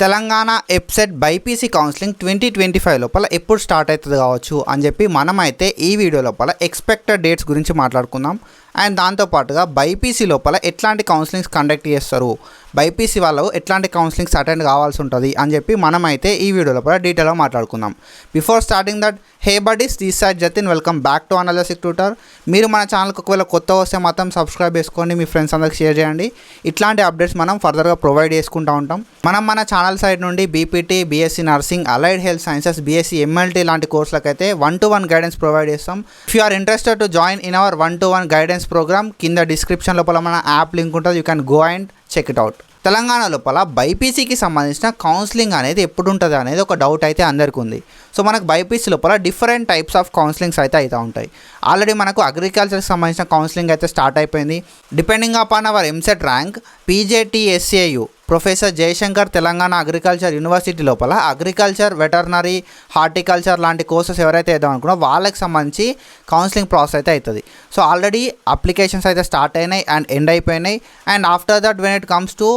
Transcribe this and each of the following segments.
Telangana EAPCET BiPC counselling 2025 లోపల ఎప్పుడు start అవుతుంది కావచ్చు అని చెప్పి మనమైతే ఈ వీడియో లోపల ఎక్స్పెక్టెడ్ డేట్స్ గురించి మాట్లాడుకుందాం. అండ్ దాంతోపాటుగా బైపీసీ లోపల ఎట్లాంటి కౌన్సిలింగ్స్ కండక్ట్ చేస్తారు, బైపీసీ వాళ్ళు ఎట్లాంటి కౌన్సిలింగ్స్ అటెండ్ కావాల్సి ఉంటుంది అని చెప్పి మనమైతే ఈ వీడియో లోపల డీటెయిల్గా మాట్లాడుకుందాం. Before starting that, hey buddies, this side Jatin, welcome back to Analysis Tutor. మీరు మన ఛానల్కి ఒకవేళ కొత్త వస్తే మాత్రం సబ్స్క్రైబ్ చేసుకోండి, మీ ఫ్రెండ్స్ అందరికి షేర్ చేయండి. ఇట్లాంటి అప్డేట్స్ మనం ఫర్దర్గా ప్రొవైడ్ చేసుకుంటూ ఉంటాం. మన ఛానల్ సైడ్ నుండి BPT, BSc nursing, allied health sciences, BSc MLT లాంటి కోర్సులకు అయితే 1-to-1 గైడెన్స్ ప్రొవైడ్ చేస్తాం. If you are interested to join in our 1-to-1 guidance program, కింద డిస్క్రిప్షన్ లోపల మన యాప్ లింక్ ఉంటుంది. You can go and check it out. Telangana లోపల బైపీసీకి సంబంధించిన కౌన్సిలింగ్ అనేది ఎప్పుడు ఉంటుంది అనేది ఒక డౌట్ అయితే అందరికీ ఉంది. సో మనకు బైపీసీ లోపల డిఫరెంట్ టైప్స్ ఆఫ్ కౌన్సిలింగ్స్ అయితే అవుతూ ఉంటాయి. ఆల్రెడీ మనకు అగ్రికల్చర్కి సంబంధించిన కౌన్సిలింగ్ అయితే స్టార్ట్ అయిపోయింది. Depending upon our EAMCET rank, PJTSAU professor Jayashankar Telangana agriculture university లోపల అగ్రికల్చర్, వెటర్నరీ, హార్టికల్చర్ లాంటి కోర్సెస్ ఎవరైతే వేద్దాం అనుకున్నారో వాళ్ళకి సంబంధించి కౌన్సిలింగ్ ప్రాసెస్ అయితే అవుతుంది. సో ఆల్రెడీ అప్లికేషన్స్ అయితే స్టార్ట్ అయినాయి అండ్ ఎండ్ అయిపోయినాయి. And after that when it comes to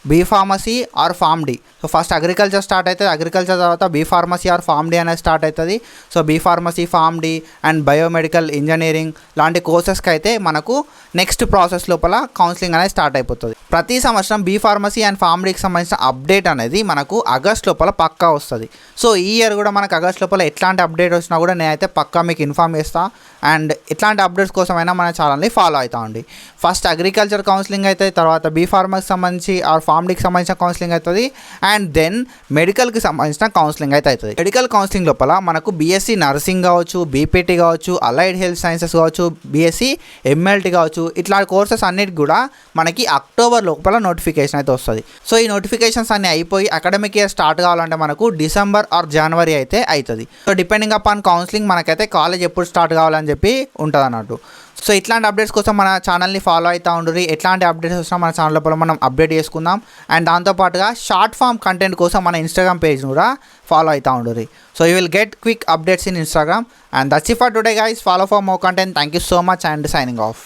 B pharmacy or pharm D, so first agriculture start అవుతుంది, అగ్రికల్చర్ తర్వాత B pharmacy or pharm D అనేది స్టార్ట్ అవుతుంది. So B pharmacy, form D and biomedical engineering లాంటి కోర్సెస్కి అయితే మనకు next process లోపల counselling అనేది start అయిపోతుంది. ప్రతి సంవత్సరం బీ ఫార్మసీ అండ్ ఫార్మ్ డికి సంబంధించిన అప్డేట్ అనేది మనకు ఆగస్ట్ లోపల పక్కా వస్తుంది. సో ఈ ఇయర్ కూడా మనకు ఆగస్ట్ లోపల ఎట్లాంటి అప్డేట్ వచ్చినా కూడా నేనైతే పక్కా మీకు ఇన్ఫార్మ్ చేస్తాను. అండ్ ఇట్లాంటి అప్డేట్స్ కోసమైనా మన ఛానల్ని ఫాలో అవుతా ఉండి. ఫస్ట్ అగ్రికల్చర్ కౌన్సిలింగ్ అయితే, తర్వాత బీ ఫార్మసీకి సంబంధించి ఆర్ ఫార్మ్ డికి సంబంధించిన కౌన్సిలింగ్ అవుతుంది. అండ్ దెన్ మెడికల్కి సంబంధించిన కౌన్సిలింగ్ అయితే అవుతుంది. మెడికల్ కౌన్సిలింగ్ లోపల మనకు బీఎస్సీ నర్సింగ్ కావచ్చు, బీపీటీ కావచ్చు, అలైడ్ హెల్త్ సైన్సెస్ కావచ్చు, బీఎస్సీ ఎంఎల్టీ కావచ్చు, ఇట్లాంటి కోర్సెస్ అన్నిటికి కూడా మనకి అక్టోబర్ లోపల నోటిఫికేషన్ అయితే వస్తుంది. సో ఈ నోటిఫికేషన్స్ అన్నీ అయిపోయి అకాడమిక్ ఇయర్ స్టార్ట్ కావాలంటే మనకు డిసెంబర్ ఆర్ జనవరి అయితే అవుతుంది. సో డిపెండింగ్ అపాన్ కౌన్సిలింగ్ మనకైతే కాలేజ్ ఎప్పుడు స్టార్ట్ కావాలని చెప్పి ఉంటుంది అన్నట్టు. సో ఇట్లాంటి అప్డేట్స్ కోసం మన ఛానల్ని ఫాలో అవుతూ ఉండరు. ఎట్లాంటి అప్డేట్స్ వచ్చినా మన ఛానల్ లోపల మనం అప్డేట్ చేసుకుందాం. అండ్ దాంతోపాటుగా షార్ట్ ఫామ్ కంటెంట్ కోసం మన ఇన్స్టాగ్రామ్ పేజ్ని కూడా ఫాలో అవుతూ ఉండరు. So you will get quick updates in Instagram. And that's it for today guys. Follow for more content. Thank you so much and signing off.